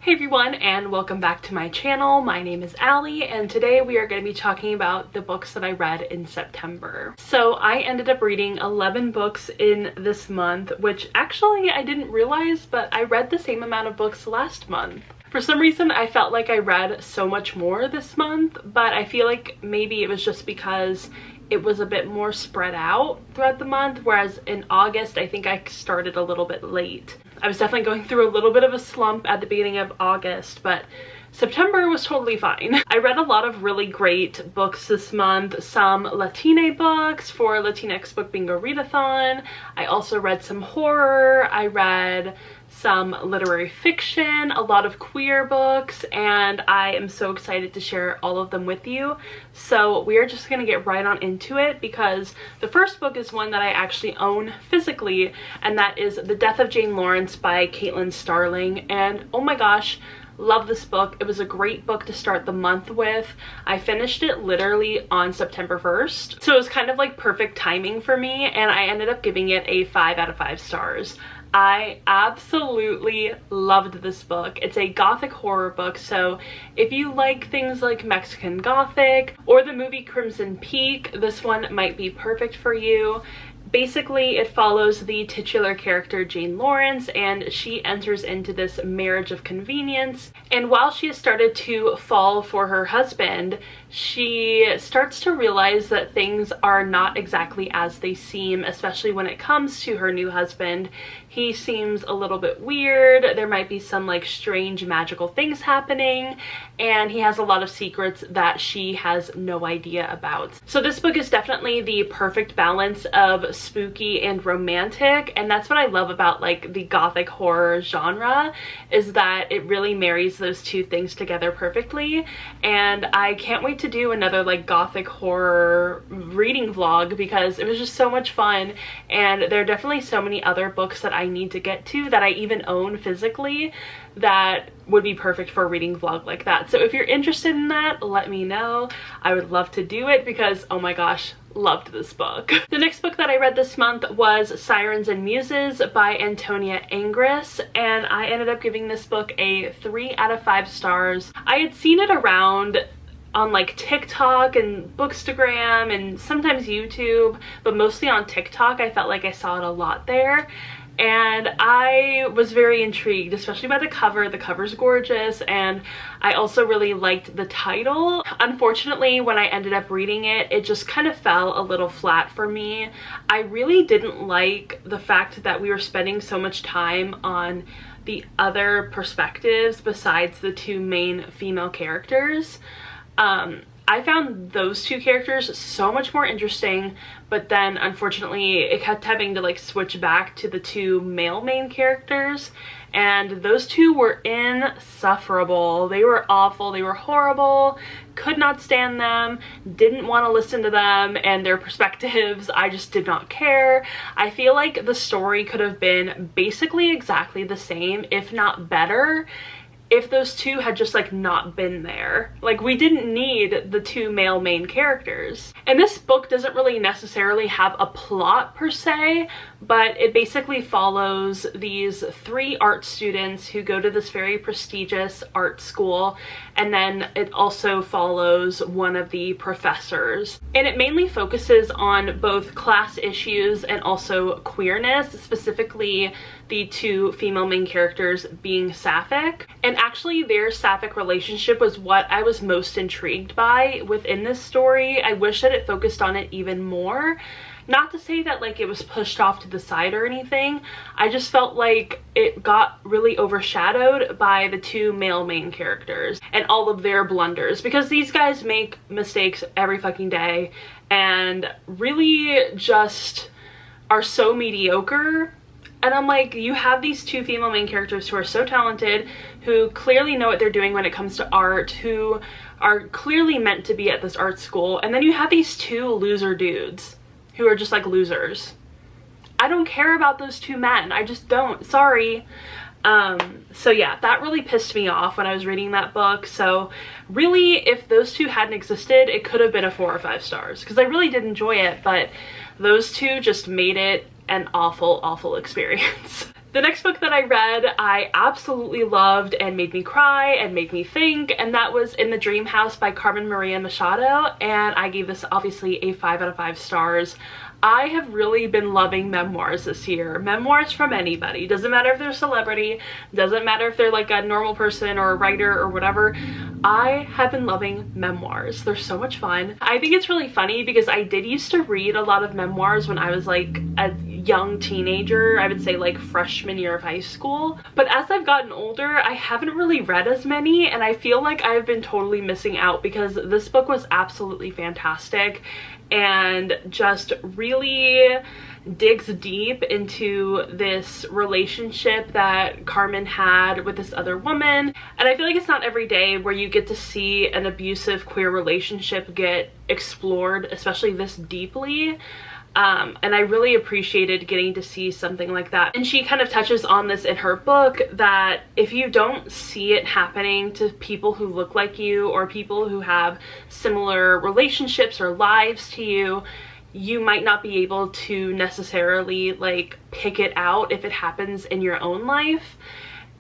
Hey everyone, and welcome back to my channel. My name is Allie, and today we are going to be talking about the books that I read in September. So I ended up reading 11 books in this month, which actually I didn't realize, but I read the same amount of books last month. For some reason, I felt like I read so much more this month, but I feel like maybe it was just because it was a bit more spread out throughout the month, whereas in August, I think I started a little bit late. I was definitely going through a little bit of a slump at the beginning of August, but September was totally fine. I read a lot of really great books this month, some Latina books for Latinx Book Bingo Readathon. I also read some horror, I read some literary fiction, a lot of queer books, and I am so excited to share all of them with you. So we are just gonna get right on into it, because the first book is one that I actually own physically, and that is The Death of Jane Lawrence by Caitlin Starling. And oh my gosh, love this book. It was a great book to start the month with. I finished it literally on September 1st, so it was kind of like perfect timing for me, and I ended up giving it a 5 out of 5 stars. I absolutely loved this book. It's a gothic horror book, so if you like things like Mexican Gothic or the movie Crimson Peak, this one might be perfect for you. Basically, it follows the titular character Jane Lawrence, and she enters into this marriage of convenience, and while she has started to fall for her husband, she starts to realize that things are not exactly as they seem, especially when it comes to her new husband. He seems a little bit weird, there might be some like strange magical things happening, and he has a lot of secrets that she has no idea about. So this book is definitely the perfect balance of spooky and romantic, and that's what I love about like the gothic horror genre, is that it really marries those two things together perfectly. And I can't wait to do another like gothic horror reading vlog, because it was just so much fun, and there are definitely so many other books that I need to get to that I even own physically that would be perfect for a reading vlog like that. So if you're interested in that, let me know. I would love to do it, because oh my gosh, loved this book. The next book that I read this month was Sirens and Muses by Antonia Angress, and I ended up giving this book a 3 out of 5 stars. I had seen it around on like TikTok and Bookstagram and sometimes YouTube, but mostly on TikTok. I felt like I saw it a lot there, and I was very intrigued, especially by the cover. The cover's gorgeous, and I also really liked the title. Unfortunately, when I ended up reading it, it just kind of fell a little flat for me. I really didn't like the fact that we were spending so much time on the other perspectives besides the two main female characters. I found those two characters so much more interesting, but then unfortunately it kept having to like switch back to the two male main characters, and those two were insufferable. They were awful, they were horrible, could not stand them, didn't want to listen to them and their perspectives. I just did not care. I feel like the story could have been basically exactly the same, if not better, if those two had just like not been there. Like, we didn't need the two male main characters. And this book doesn't really necessarily have a plot per se, but it basically follows these 3 art students who go to this very prestigious art school, and then it also follows one of the professors. And it mainly focuses on both class issues and also queerness, specifically the two female main characters being sapphic. And actually their sapphic relationship was what I was most intrigued by within this story. I wish that it focused on it even more. Not to say that like it was pushed off to the side or anything, I just felt like it got really overshadowed by the two male main characters and all of their blunders, because these guys make mistakes every fucking day and really just are so mediocre. And I'm like, you have these two female main characters who are so talented, who clearly know what they're doing when it comes to art, who are clearly meant to be at this art school, and then you have these two loser dudes who are just like losers. I don't care about those two men. I just don't. Sorry. So yeah, that really pissed me off when I was reading that book. So really, if those two hadn't existed, it could have been a 4 or 5 stars, because I really did enjoy it, but those two just made it an awful, awful experience. The next book that I read, I absolutely loved and made me cry and made me think, and that was In the Dream House by Carmen Maria Machado, and I gave this obviously a 5 out of 5 stars. I have really been loving memoirs this year. Memoirs from anybody. Doesn't matter if they're a celebrity, doesn't matter if they're like a normal person or a writer or whatever. I have been loving memoirs. They're so much fun. I think it's really funny because I did used to read a lot of memoirs when I was like a young teenager. I would say like freshman year of high school. But as I've gotten older, I haven't really read as many, and I feel like I've been totally missing out because this book was absolutely fantastic and just really digs deep into this relationship that Carmen had with this other woman. And I feel like it's not every day where you get to see an abusive queer relationship get explored, especially this deeply. And I really appreciated getting to see something like that. And she kind of touches on this in her book, that if you don't see it happening to people who look like you or people who have similar relationships or lives to you, you might not be able to necessarily like pick it out if it happens in your own life.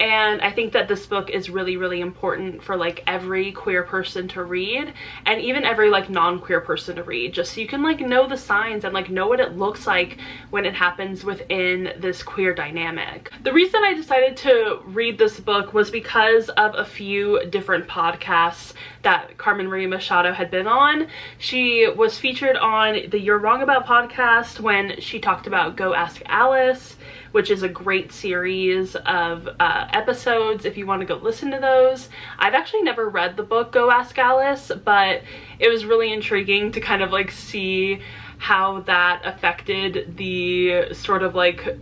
And I think that this book is really, really important for like every queer person to read, and even every like non-queer person to read, just so you can like know the signs and like know what it looks like when it happens within this queer dynamic. The reason I decided to read this book was because of a few different podcasts that Carmen Maria Machado had been on. She was featured on the You're Wrong About podcast when she talked about Go Ask Alice, which is a great series of episodes if you want to go listen to those. I've actually never read the book Go Ask Alice, but it was really intriguing to kind of like see how that affected the sort of like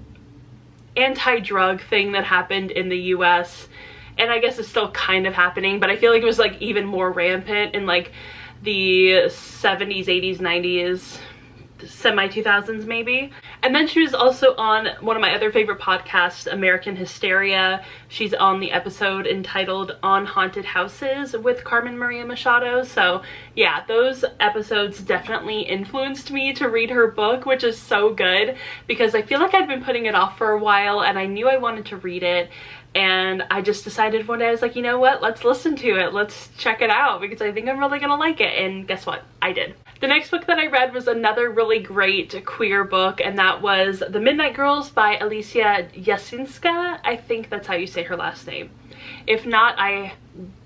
anti-drug thing that happened in the US. And I guess it's still kind of happening, but I feel like it was like even more rampant in like the 70s, 80s, 90s, semi-2000s maybe. And then she was also on one of my other favorite podcasts, American Hysteria. She's on the episode entitled On Haunted Houses with Carmen Maria Machado. So yeah, those episodes definitely influenced me to read her book, which is so good because I feel like I'd been putting it off for a while and I knew I wanted to read it. And I just decided one day, I was like, you know what, let's listen to it, let's check it out, because I think I'm really gonna like it. And guess what, I did. The next book that I read was another really great queer book, and that was The Midnight Girls by Alicia Jasinska. I think that's how you say her last name. If not, I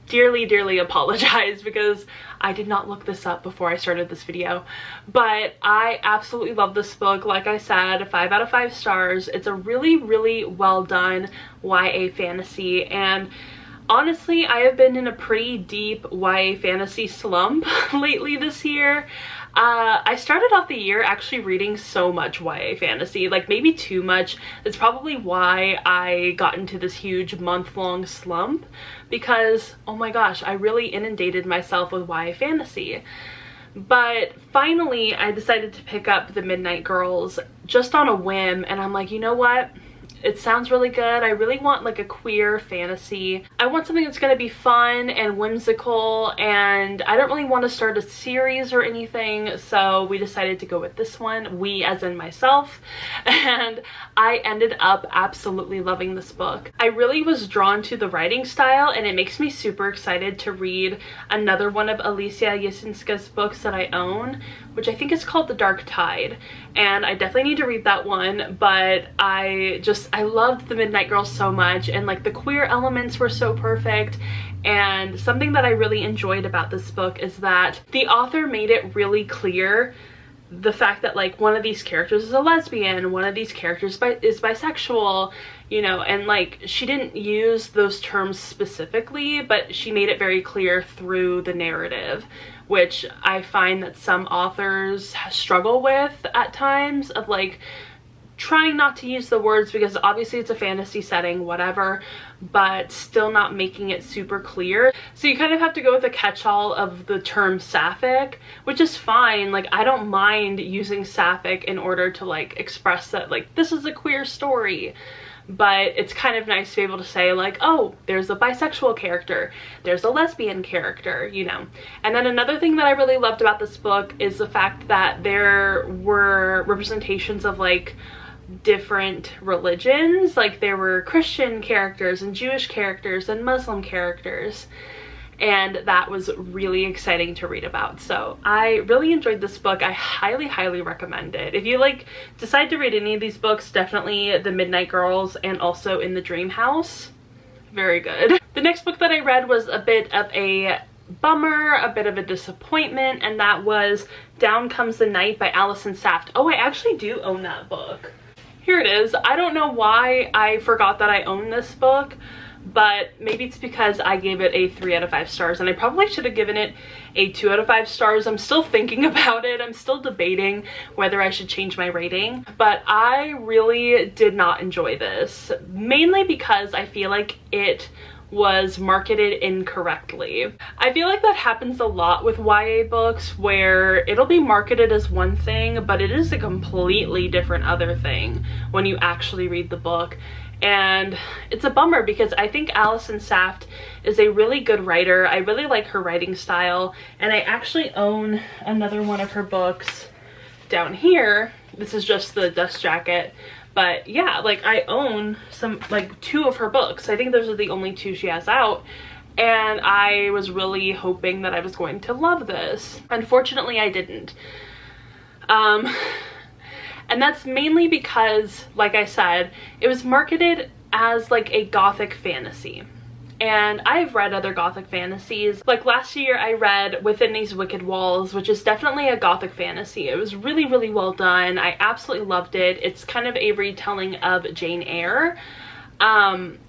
dearly, dearly apologize because I did not look this up before I started this video. But I absolutely love this book. Like I said, 5 out of 5 stars. It's a really, really well done YA fantasy, and honestly, I have been in a pretty deep YA fantasy slump lately this year. I started off the year actually reading so much YA fantasy, like maybe too much. That's probably why I got into this huge month-long slump, because oh my gosh, I really inundated myself with YA fantasy. But finally, I decided to pick up The Midnight Girls just on a whim, and I'm like, you know what? It sounds really good. I really want like a queer fantasy. I want something that's gonna be fun and whimsical, and I don't really want to start a series or anything, so we decided to go with this one. We as in myself. And I ended up absolutely loving this book. I really was drawn to the writing style, and it makes me super excited to read another one of Alicia Jasinska's books that I own, which I think is called The Dark Tide. And I definitely need to read that one, but I loved The Midnight Girls so much, and like the queer elements were so perfect. And something that I really enjoyed about this book is that the author made it really clear the fact that like one of these characters is a lesbian, one of these characters is bisexual, you know, and like she didn't use those terms specifically, but she made it very clear through the narrative, which I find that some authors struggle with at times, of like trying not to use the words because obviously it's a fantasy setting, whatever, but still not making it super clear. So you kind of have to go with the catch-all of the term sapphic, which is fine. Like, I don't mind using sapphic in order to like express that like this is a queer story. But it's kind of nice to be able to say like, oh, there's a bisexual character, there's a lesbian character, you know. And then another thing that I really loved about this book is the fact that there were representations of like different religions. Like there were Christian characters and Jewish characters and Muslim characters, and that was really exciting to read about. So I really enjoyed this book. I highly recommend it. If you like decide to read any of these books, definitely The Midnight Girls and also In the Dream House. Very good. The next book that I read was a bit of a bummer, a bit of a disappointment, and that was Down Comes the Night by Allison Saft. Oh, I actually do own that book. Here it is. I don't know why I forgot that I own this book, but maybe it's because I gave it a 3 out of 5 stars, and I probably should have given it a 2 out of 5 stars. I'm still thinking about it. I'm still debating whether I should change my rating, but I really did not enjoy this, mainly because I feel like it was marketed incorrectly. I feel like that happens a lot with YA books, where it'll be marketed as one thing, but it is a completely different other thing when you actually read the book. And it's a bummer because I think Allison Saft is a really good writer. I really like her writing style, and I actually own another one of her books down here. This is just the dust jacket. But yeah, like I own like 2 of her books. I think those are the only 2 she has out. And I was really hoping that I was going to love this. Unfortunately, I didn't. And that's mainly because, like I said, it was marketed as like a gothic fantasy. And I've read other gothic fantasies. Like last year I read Within These Wicked Walls, which is definitely a gothic fantasy. It was really well done. I absolutely loved it. It's kind of a retelling of Jane Eyre.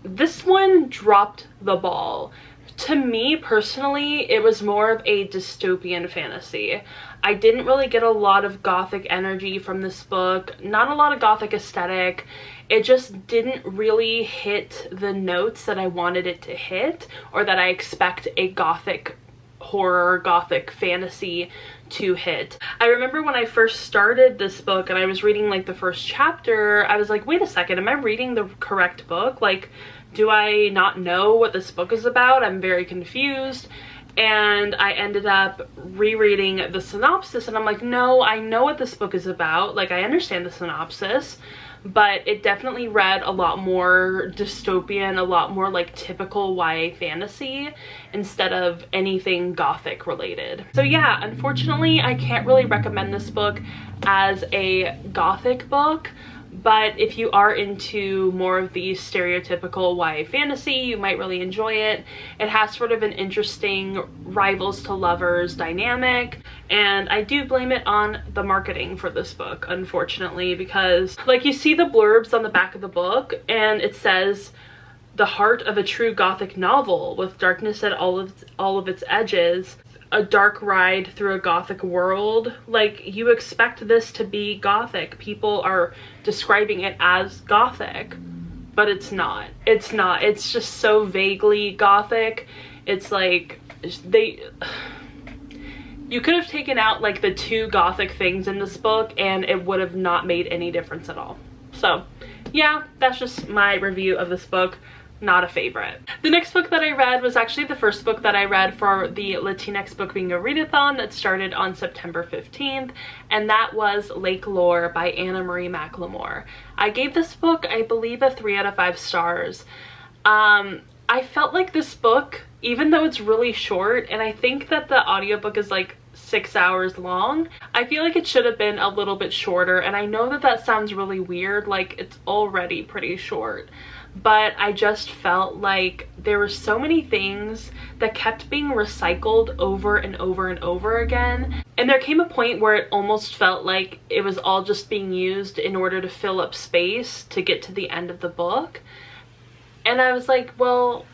This one dropped the ball. To me personally, it was more of a dystopian fantasy. I didn't really get a lot of gothic energy from this book, not a lot of gothic aesthetic. It just didn't really hit the notes that I wanted it to hit, or that I expect a gothic horror, gothic fantasy to hit. I remember when I first started this book and I was reading like the first chapter, I was like, wait a second, am I reading the correct book? Like, do I not know what this book is about? I'm very confused. And I ended up rereading the synopsis, and I'm like, no, I know what this book is about. Like, I understand the synopsis, but it definitely read a lot more dystopian, a lot more like typical YA fantasy instead of anything gothic related. So yeah, unfortunately, I can't really recommend this book as a gothic book. But if you are into more of the stereotypical YA fantasy, you might really enjoy it. It has sort of an interesting rivals to lovers dynamic, and I do blame it on the marketing for this book, unfortunately, because like you see the blurbs on the back of the book and it says the heart of a true gothic novel with darkness at all of its edges, a dark ride through a gothic world. Like, you expect this to be gothic. People are describing it as gothic, but it's not. It's not. It's just so vaguely gothic. It's like you could have taken out like the 2 gothic things in this book and it would have not made any difference at all. So yeah, that's just my review of this book. Not a favorite. The next book that I read was actually the first book that I read for the Latinx Book Bingo Readathon that started on September 15th, and that was Lake Lore by Anna Marie McLemore. I gave this book, I believe, a 3 out of 5 stars. I felt like this book, even though it's really short, and I think that the audiobook is like 6 hours long, I feel like it should have been a little bit shorter, and I know that that sounds really weird, like it's already pretty short. But I just felt like there were so many things that kept being recycled over and over and over again. And there came a point where it almost felt like it was all just being used in order to fill up space to get to the end of the book. And I was like, well,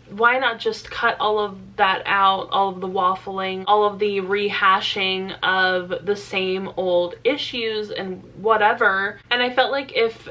why not just cut all of that out, all of the waffling, all of the rehashing of the same old issues and whatever. And I felt like if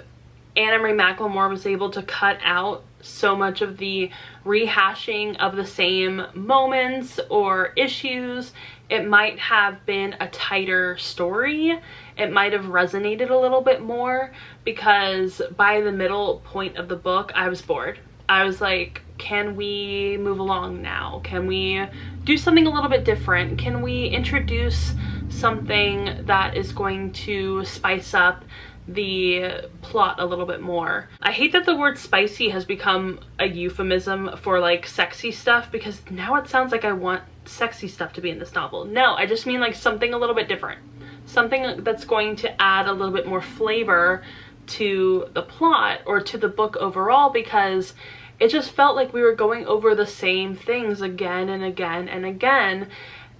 Anna Marie McLemore was able to cut out so much of the rehashing of the same moments or issues, it might have been a tighter story. It might have resonated a little bit more, because by the middle point of the book, I was bored. I was like, can we move along now? Can we do something a little bit different? Can we introduce something that is going to spice up the plot a little bit more. I hate that the word spicy has become a euphemism for like sexy stuff, because now it sounds like I want sexy stuff to be in this novel. No, I just mean like something a little bit different. Something that's going to add a little bit more flavor to the plot or to the book overall, because it just felt like we were going over the same things again and again and again.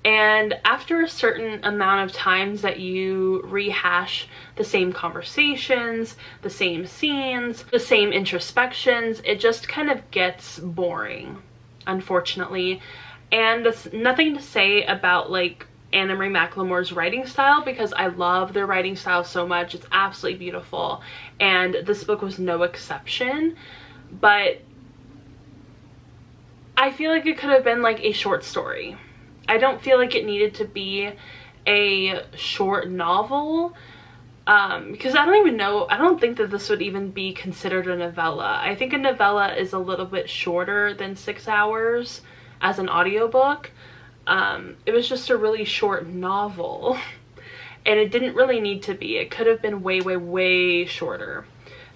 And after a certain amount of times that you rehash the same conversations, the same scenes, the same introspections, it just kind of gets boring, unfortunately. And that's nothing to say about like Anna Marie McLemore's writing style, because I love their writing style so much. It's absolutely beautiful, and this book was no exception. But I feel like it could have been like a short story. I don't feel like it needed to be a short novel, because I don't think that this would even be considered a novella. I think a novella is a little bit shorter than 6 hours as an audiobook. It was just a really short novel, and it didn't really need to be. It could have been way, way, way shorter.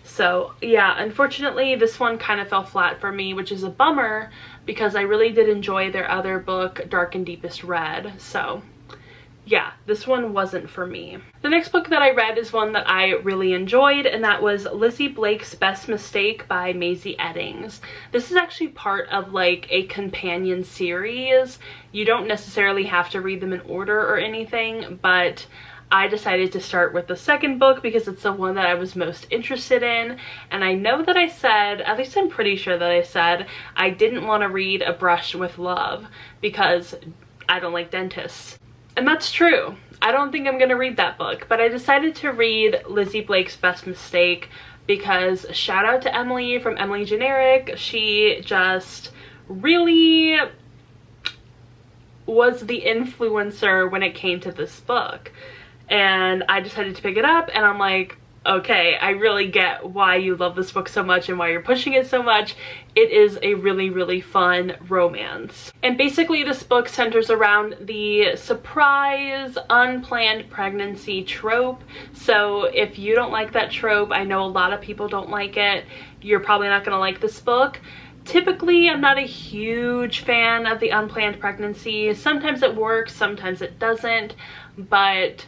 So yeah, unfortunately this one kind of fell flat for me, which is a bummer, because I really did enjoy their other book, Dark and Deepest Red. So yeah, this one wasn't for me. The next book that I read is one that I really enjoyed, and that was Lizzie Blake's Best Mistake by Maisie Eddings. This is actually part of like a companion series. You don't necessarily have to read them in order or anything, but I decided to start with the second book because it's the one that I was most interested in. And I know that I said, at least I'm pretty sure that I said, I didn't want to read A Brush with Love because I don't like dentists. And that's true. I don't think I'm going to read that book, but I decided to read Lizzie Blake's Best Mistake because shout out to Emily from Emily Generic. She just really was the influencer when it came to this book. And I decided to pick it up, and I'm like, okay, I really get why you love this book so much and why you're pushing it so much. It is a really, really fun romance. And basically this book centers around the surprise, unplanned pregnancy trope. So if you don't like that trope, I know a lot of people don't like it, you're probably not gonna like this book. Typically, I'm not a huge fan of the unplanned pregnancy. Sometimes it works, sometimes it doesn't, but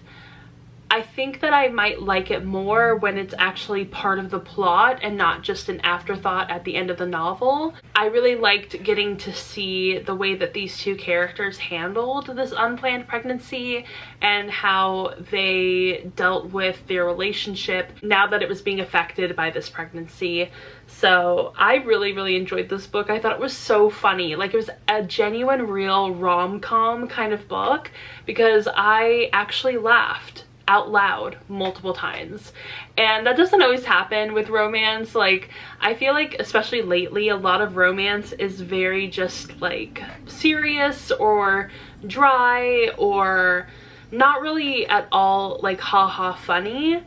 I think that I might like it more when it's actually part of the plot and not just an afterthought at the end of the novel. I really liked getting to see the way that these two characters handled this unplanned pregnancy and how they dealt with their relationship now that it was being affected by this pregnancy. So I really, really enjoyed this book. I thought it was so funny. Like, it was a genuine, real rom-com kind of book because I actually laughed out loud multiple times, and that doesn't always happen with romance. Like, I feel like especially lately a lot of romance is very just like serious or dry or not really at all like haha funny.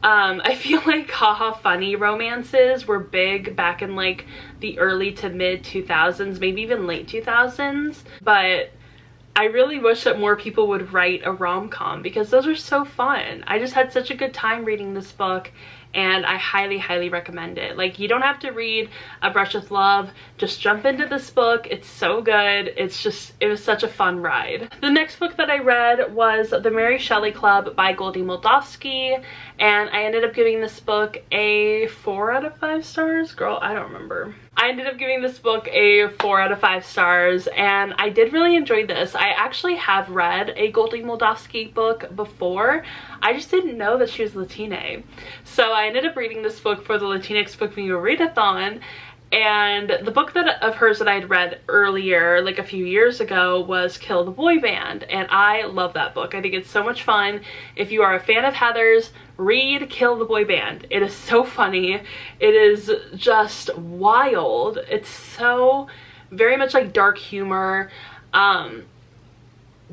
I feel like haha funny romances were big back in like the early to mid 2000s, maybe even late 2000s, but I really wish that more people would write a rom-com because those are so fun. I just had such a good time reading this book, and I highly, highly recommend it. Like, you don't have to read A Brush with Love. Just jump into this book. It's so good. It was such a fun ride. The next book that I read was The Mary Shelley Club by Goldie Moldavsky, and I ended up giving this book a 4 out of 5 stars. Girl, I don't remember. I ended up giving this book a 4 out of 5 stars, and I did really enjoy this. I actually have read a Goldie Moldavsky book before. I just didn't know that she was Latina. So I ended up reading this book for the Latinx Book Bingo Readathon, and the book of hers that I had read earlier, like a few years ago, was Kill the Boy Band, and I love that book. I think it's so much fun. If you are a fan of Heather's, read Kill the Boy Band. It is so funny. It is just wild. It's so very much like dark humor.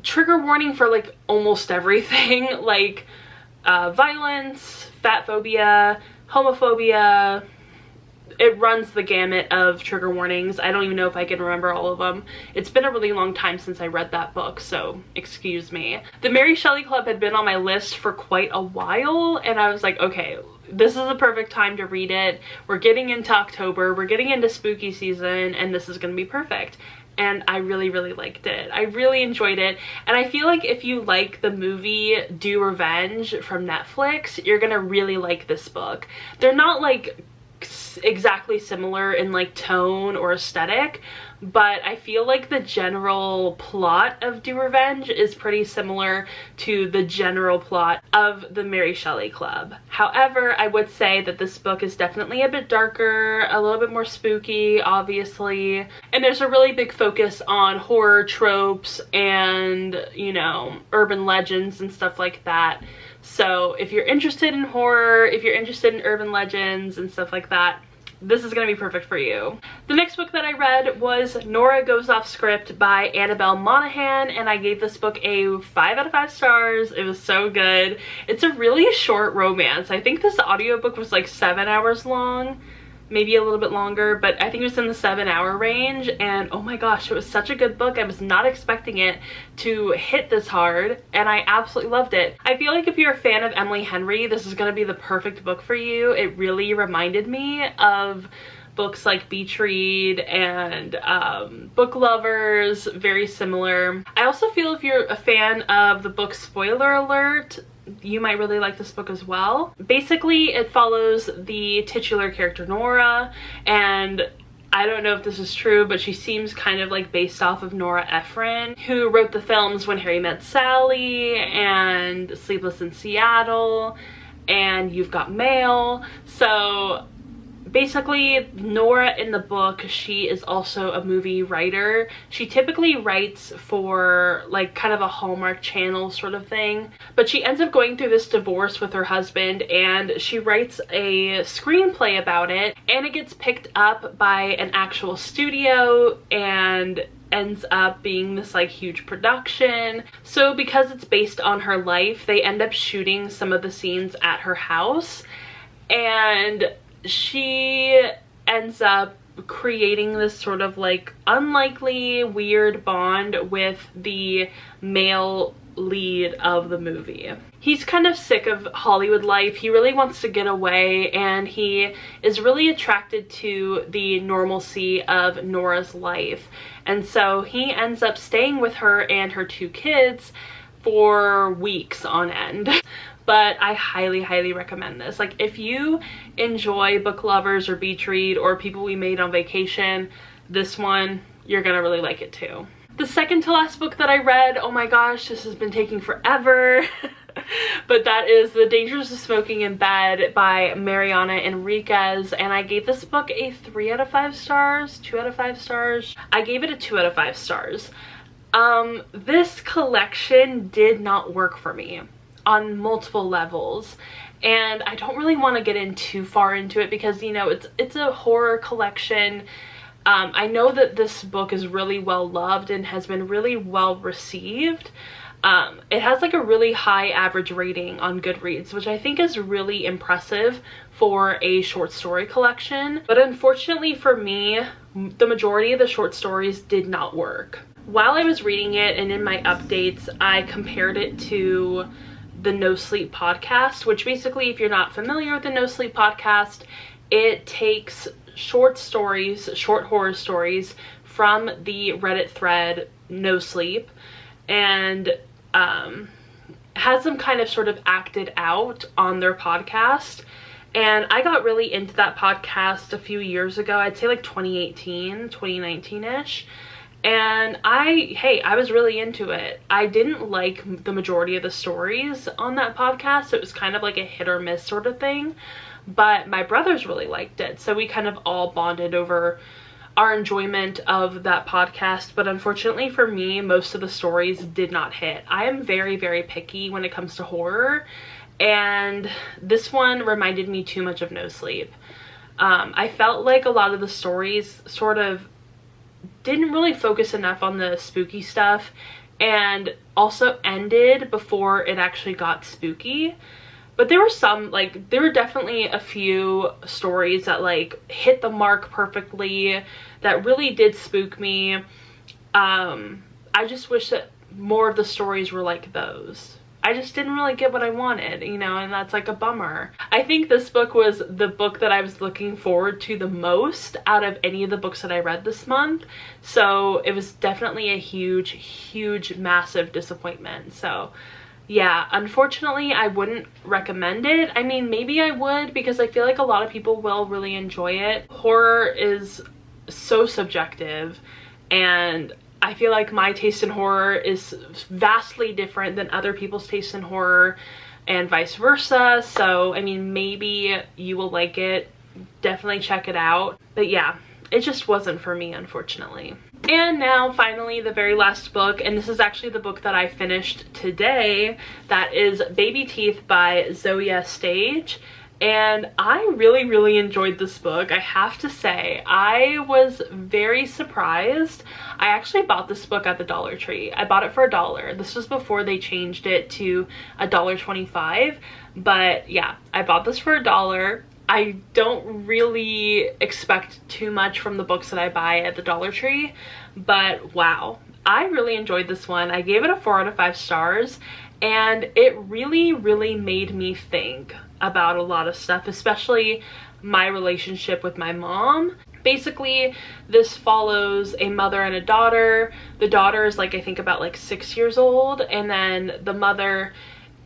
Trigger warning for like almost everything, like violence, fat phobia, homophobia. It runs the gamut of trigger warnings. I don't even know if I can remember all of them. It's been a really long time since I read that book, so excuse me. The Mary Shelley Club had been on my list for quite a while, and I was like, okay, this is the perfect time to read it. We're getting into October, we're getting into spooky season, and this is gonna be perfect. And I really, really liked it. I really enjoyed it. And I feel like if you like the movie Do Revenge from Netflix, you're gonna really like this book. They're not like exactly similar in like tone or aesthetic, but I feel like the general plot of Do Revenge is pretty similar to the general plot of the Mary Shelley Club. However, I would say that this book is definitely a bit darker, a little bit more spooky, obviously, and there's a really big focus on horror tropes and, you know, urban legends and stuff like that. So if you're interested in horror, if you're interested in urban legends and stuff like that, this is going to be perfect for you. The next book that I read was Nora Goes Off Script by Annabelle Monaghan, and I gave this book a 5 out of 5 stars. It was so good. It's a really short romance. I think this audiobook was like 7 hours long, maybe a little bit longer, but I think it was in the 7-hour range, and oh my gosh, it was such a good book. I was not expecting it to hit this hard, and I absolutely loved it. I feel like if you're a fan of Emily Henry, this is going to be the perfect book for you. It really reminded me of books like Beach Read and Book Lovers, very similar. I also feel if you're a fan of the book Spoiler Alert, you might really like this book as well. Basically, it follows the titular character Nora, and I don't know if this is true, but she seems kind of like based off of Nora Ephron, who wrote the films When Harry Met Sally and Sleepless in Seattle and You've Got Mail. So basically, Nora in the book, she is also a movie writer. She typically writes for like kind of a Hallmark Channel sort of thing, but she ends up going through this divorce with her husband, and she writes a screenplay about it, and it gets picked up by an actual studio and ends up being this like huge production. So because it's based on her life, they end up shooting some of the scenes at her house, and she ends up creating this sort of like unlikely weird bond with the male lead of the movie. He's kind of sick of Hollywood life. He really wants to get away, and he is really attracted to the normalcy of Nora's life. And so he ends up staying with her and her 2 kids for weeks on end. But I highly, highly recommend this. Like, if you enjoy Book Lovers or Beach Read or People We Made on Vacation, this one, you're gonna really like it too. The second to last book that I read, oh my gosh, this has been taking forever, but that is The Dangers of Smoking in Bed by Mariana Enriquez, and I gave this book a 3 out of 5 stars, 2 out of 5 stars. I gave it a 2 out of 5 stars. This collection did not work for me on multiple levels, and I don't really want to get in too far into it because, you know, it's a horror collection. I know that this book is really well loved and has been really well received. It has like a really high average rating on Goodreads, which I think is really impressive for a short story collection. But unfortunately for me, the majority of the short stories did not work. While I was reading it and in my updates, I compared it to the No Sleep podcast, which basically, if you're not familiar with the No Sleep podcast, it takes short stories, short horror stories from the Reddit thread No Sleep, and has them kind of sort of acted out on their podcast. And I got really into that podcast a few years ago. I'd say like 2018, 2019-ish. And I was really into it. I didn't like the majority of the stories on that podcast. So it was kind of like a hit or miss sort of thing. But my brothers really liked it. So we kind of all bonded over our enjoyment of that podcast. But unfortunately for me, most of the stories did not hit. I am very, very picky when it comes to horror. And this one reminded me too much of No Sleep. I felt like a lot of the stories sort of didn't really focus enough on the spooky stuff, and also ended before it actually got spooky. But there were some, like, there were definitely a few stories that like hit the mark perfectly, that really did spook me. I just wish that more of the stories were like those. I just didn't really get what I wanted, you know, and that's like a bummer. I think this book was the book that I was looking forward to the most out of any of the books that I read this month. So it was definitely a huge, massive disappointment. So yeah, unfortunately, I wouldn't recommend it. I mean, maybe I would, because I feel like a lot of people will really enjoy it. Horror is so subjective, and I feel like my taste in horror is vastly different than other people's taste in horror, and vice versa. So, I mean, maybe you will like it. Definitely check it out. But yeah, it just wasn't for me, unfortunately. And now finally the very last book, and this is actually the book that I finished today, that is Baby Teeth by Zoya Stage. And I really enjoyed this book. I have to say, I was very surprised. I actually bought this book at the Dollar Tree. I bought it for $1. This was before they changed it to $1.25. But yeah, I bought this for $1. I don't really expect too much from the books that I buy at the Dollar Tree, but wow, I really enjoyed this one. I gave it a 4 out of 5 stars, and it really made me think about a lot of stuff, especially my relationship with my mom. Basically, this follows a mother and a daughter. The daughter is like, I think about like 6 years old, and then the mother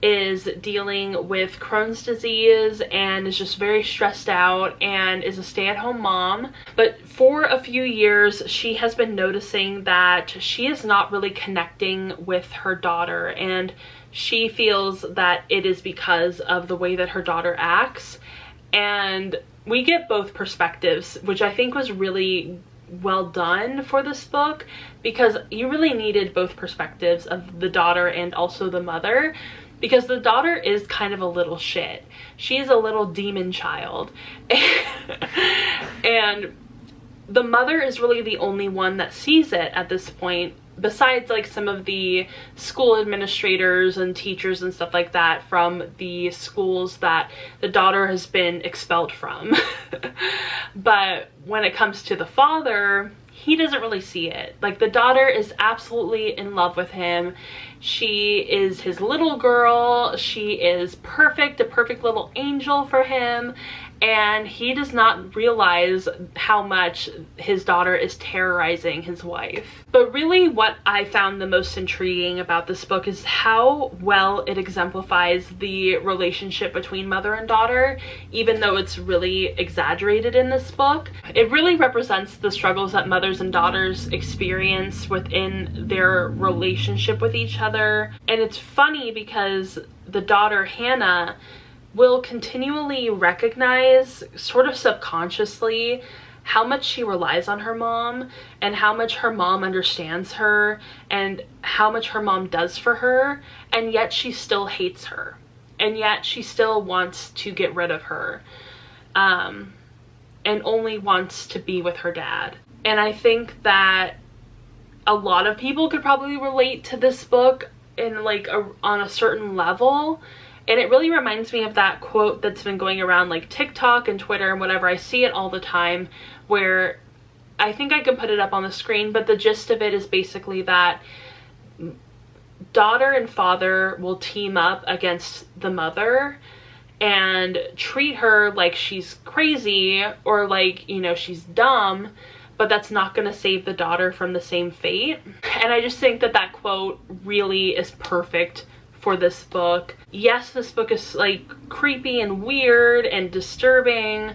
is dealing with Crohn's disease and is just very stressed out and is a stay-at-home mom. But for a few years, she has been noticing that she is not really connecting with her daughter, and she feels that it is because of the way that her daughter acts. And we get both perspectives, which I think was really well done for this book, because you really needed both perspectives of the daughter and also the mother. Because the daughter is kind of a little shit. She's a little demon child. And the mother is really the only one that sees it at this point, besides like some of the school administrators and teachers and stuff like that from the schools that the daughter has been expelled from. But when it comes to the father, he doesn't really see it. Like, the daughter is absolutely in love with him. She is his little girl. She is perfect, a perfect little angel for him. And he does not realize how much his daughter is terrorizing his wife. But really what I found the most intriguing about this book is how well it exemplifies the relationship between mother and daughter, even though it's really exaggerated in this book. It really represents the struggles that mothers and daughters experience within their relationship with each other. And it's funny because the daughter, Hannah, will continually recognize, sort of subconsciously, how much she relies on her mom and how much her mom understands her and how much her mom does for her, and yet she still hates her, and yet she still wants to get rid of her, and only wants to be with her dad. And I think that a lot of people could probably relate to this book in like on a certain level. And it really reminds me of that quote that's been going around like TikTok and Twitter and whatever. I see it all the time, where I think I can put it up on the screen, but the gist of it is basically that daughter and father will team up against the mother and treat her like she's crazy or like, you know, she's dumb, but that's not going to save the daughter from the same fate. And I just think that that quote really is perfect for this book. Yes, this book is like creepy and weird and disturbing,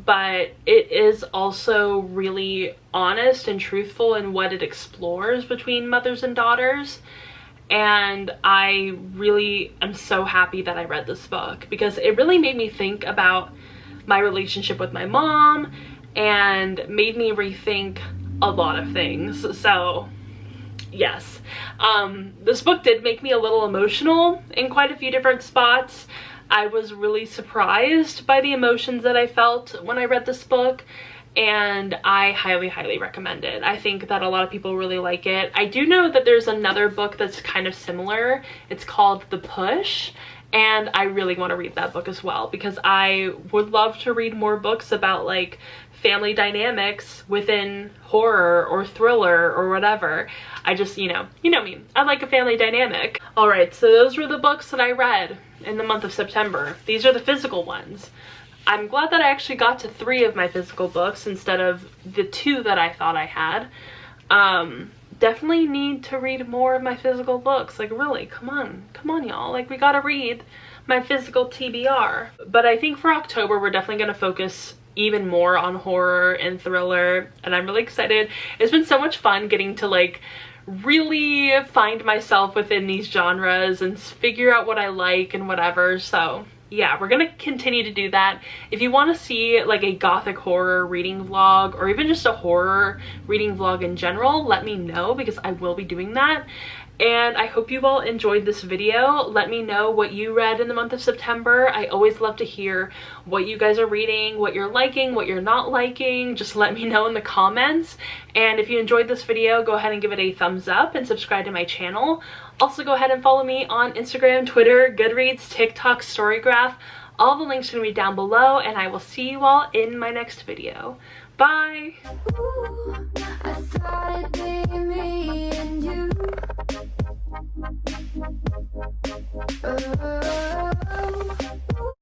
but it is also really honest and truthful in what it explores between mothers and daughters. And I really am so happy that I read this book, because it really made me think about my relationship with my mom and made me rethink a lot of things. So yes, this book did make me a little emotional in quite a few different spots. I was really surprised by the emotions that I felt when I read this book, and I highly recommend it. I think that a lot of people really like it. I do know that there's another book that's kind of similar. It's called The Push, and I really want to read that book as well, because I would love to read more books about like family dynamics within horror or thriller or whatever. I just, you know me. I like a family dynamic. Alright, so those were the books that I read in the month of September. These are the physical ones. I'm glad that I actually got to 3 of my physical books instead of the 2 that I thought I had. Definitely need to read more of my physical books. Like, really, come on y'all. Like, we gotta read my physical TBR. But I think for October, we're definitely gonna focus even more on horror and thriller, and I'm really excited. It's been so much fun getting to like really find myself within these genres and figure out what I like and whatever. So yeah, we're gonna continue to do that. If you want to see like a gothic horror reading vlog or even just a horror reading vlog in general, let me know, because I will be doing that. And I hope you all enjoyed this video. Let me know what you read in the month of September. I always love to hear what you guys are reading, what you're liking, what you're not liking. Just let me know in the comments. And if you enjoyed this video, go ahead and give it a thumbs up and subscribe to my channel. Also, go ahead and follow me on Instagram, Twitter, Goodreads, TikTok, Storygraph. All the links are going to be down below, and I will see you all in my next video. Bye! Ooh, I thought it'd be me and you.